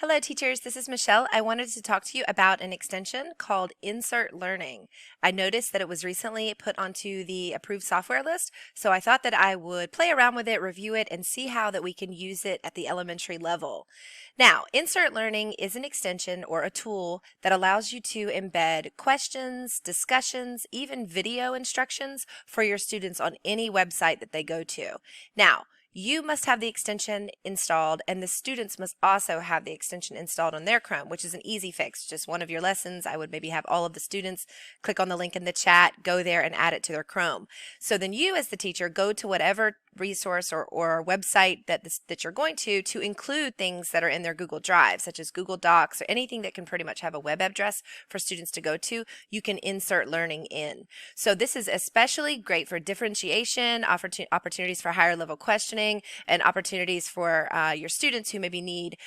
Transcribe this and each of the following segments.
Hello teachers, this is Michelle. I wanted to talk to you about an extension called Insert Learning. I noticed that it was recently put onto the approved software list, so I thought that I would play around with it, review it, and see how that we can use it at the elementary level. Now, Insert Learning is an extension or a tool that allows you to embed questions, discussions, even video instructions for your students on any website that they go to. Now, you must have the extension installed, and the students must also have the extension installed on their Chrome, which is an easy fix. Just one of your lessons, I would maybe have all of the students click on the link in the chat, go there and add it to their Chrome. So then you as the teacher go to whatever resource or website that you're going to include things that are in their Google Drive, such as Google Docs or anything that can pretty much have a web address for students to go to. You can insert learning in. So this is especially great for differentiation, opportunities for higher level questioning, and opportunities for your students who maybe need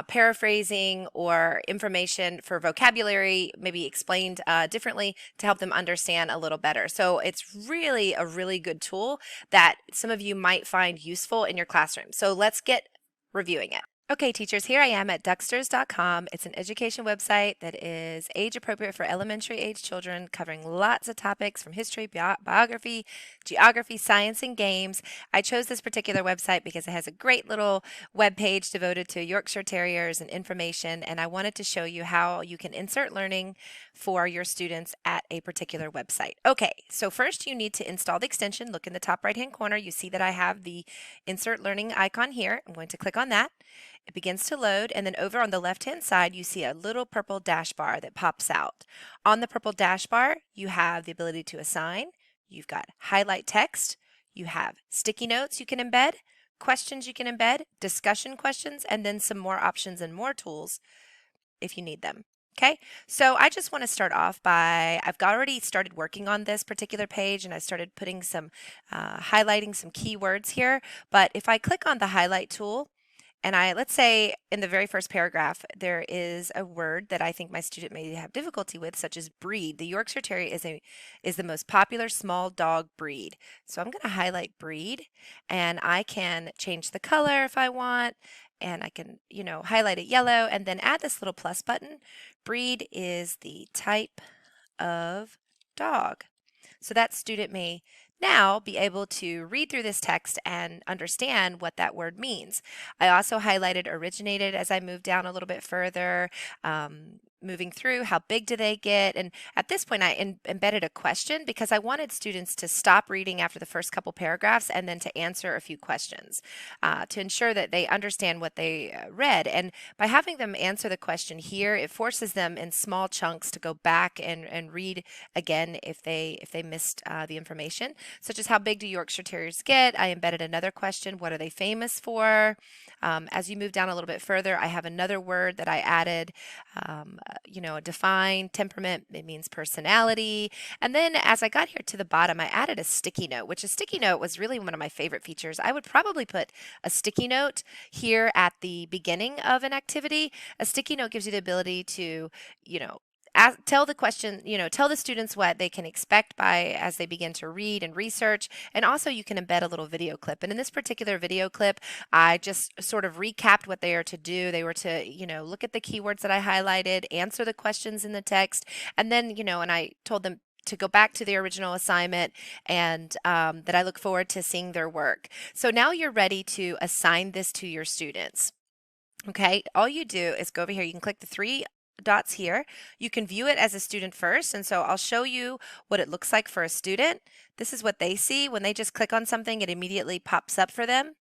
paraphrasing or information for vocabulary, maybe explained differently to help them understand a little better. So it's really a really good tool that some of you might find useful in your classroom. So let's get reviewing it. Okay, teachers, here I am at ducksters.com. It's an education website that is age appropriate for elementary age children, covering lots of topics from history, biography, geography, science, and games. I chose this particular website because it has a great little web page devoted to Yorkshire Terriers and information, and I wanted to show you how you can insert learning for your students at a particular website. Okay, so first you need to install the extension. Look in the top right-hand corner. You see that I have the insert learning icon here. I'm going to click on that. It begins to load, and then over on the left-hand side, you see a little purple dash bar that pops out. On the purple dash bar, you have the ability to assign. You've got highlight text. You have sticky notes you can embed, questions you can embed, discussion questions, and then some more options and more tools if you need them. Okay, so I just want to start off by, I've already started working on this particular page and I started putting some, highlighting some keywords here. But if I click on the highlight tool, and let's say in the very first paragraph, there is a word that I think my student may have difficulty with, such as breed. The Yorkshire Terrier is the most popular small dog breed. So I'm going to highlight breed, and I can change the color if I want, and I can, highlight it yellow and then add this little plus button. Breed is the type of dog. So that student may now be able to read through this text and understand what that word means. I also highlighted originated as I moved down a little bit further, moving through how big do they get, and at this point I embedded a question because I wanted students to stop reading after the first couple paragraphs and then to answer a few questions to ensure that they understand what they read. And by having them answer the question here, it forces them in small chunks to go back and read again if they missed the information, such as how big do Yorkshire Terriers get. I embedded another question, what are they famous for? As you move down a little bit further, I have another word that I added, define, temperament, it means personality. And then as I got here to the bottom, I added a sticky note, which a sticky note was really one of my favorite features. I would probably put a sticky note here at the beginning of an activity. A sticky note gives you the ability to, tell the students what they can expect as they begin to read and research. And also you can embed a little video clip. And in this particular video clip, I just sort of recapped what they are to do. They were to, look at the keywords that I highlighted, answer the questions in the text, and then, and I told them to go back to the original assignment and that I look forward to seeing their work. So now you're ready to assign this to your students. Okay, all you do is go over here. You can click the three dots here. You can view it as a student first, and so I'll show you what it looks like for a student. This is what they see when they just click on something. It immediately pops up for them.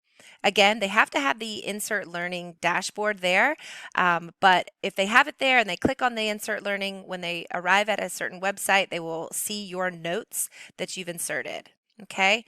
Again, they have to have the insert learning dashboard there, but if they have it there and they click on the insert learning, when they arrive at a certain website, they will see your notes that you've inserted. Okay.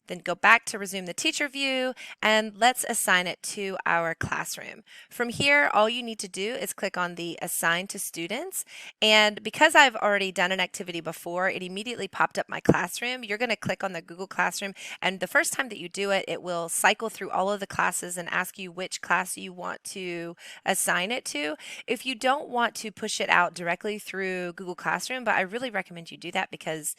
Then go back to resume the teacher view, and let's assign it to our classroom. From here, all you need to do is click on the assign to students, and because I've already done an activity before, it immediately popped up my classroom. You're going to click on the Google Classroom, and the first time that you do it, it will cycle through all of the classes and ask you which class you want to assign it to. If you don't want to push it out directly through Google Classroom, but I really recommend you do that because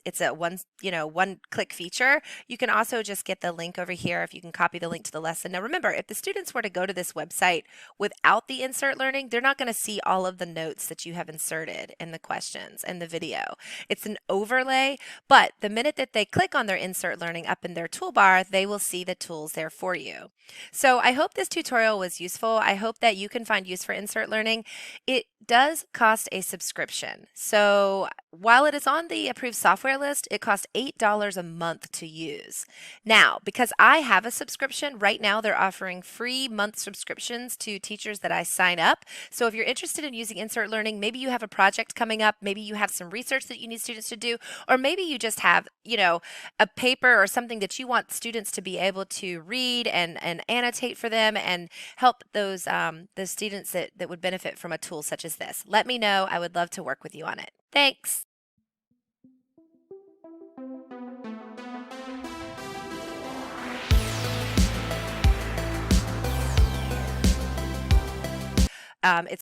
it's a one-click feature. You can also just get the link over here if you can copy the link to the lesson. Now remember, if the students were to go to this website without the insert learning, they're not going to see all of the notes that you have inserted in the questions and the video. It's an overlay, but the minute that they click on their insert learning up in their toolbar, they will see the tools there for you. So I hope this tutorial was useful. I hope that you can find use for insert learning. It does cost a subscription. So while it is on the approved software list, it costs $8 a month to use. Now, because I have a subscription, right now they're offering free month subscriptions to teachers that I sign up. So if you're interested in using insert learning, maybe you have a project coming up, maybe you have some research that you need students to do, or maybe you just have, a paper or something that you want students to be able to read and annotate for them and help those students that would benefit from a tool such as this. Let me know. I would love to work with you on it. Thanks. It's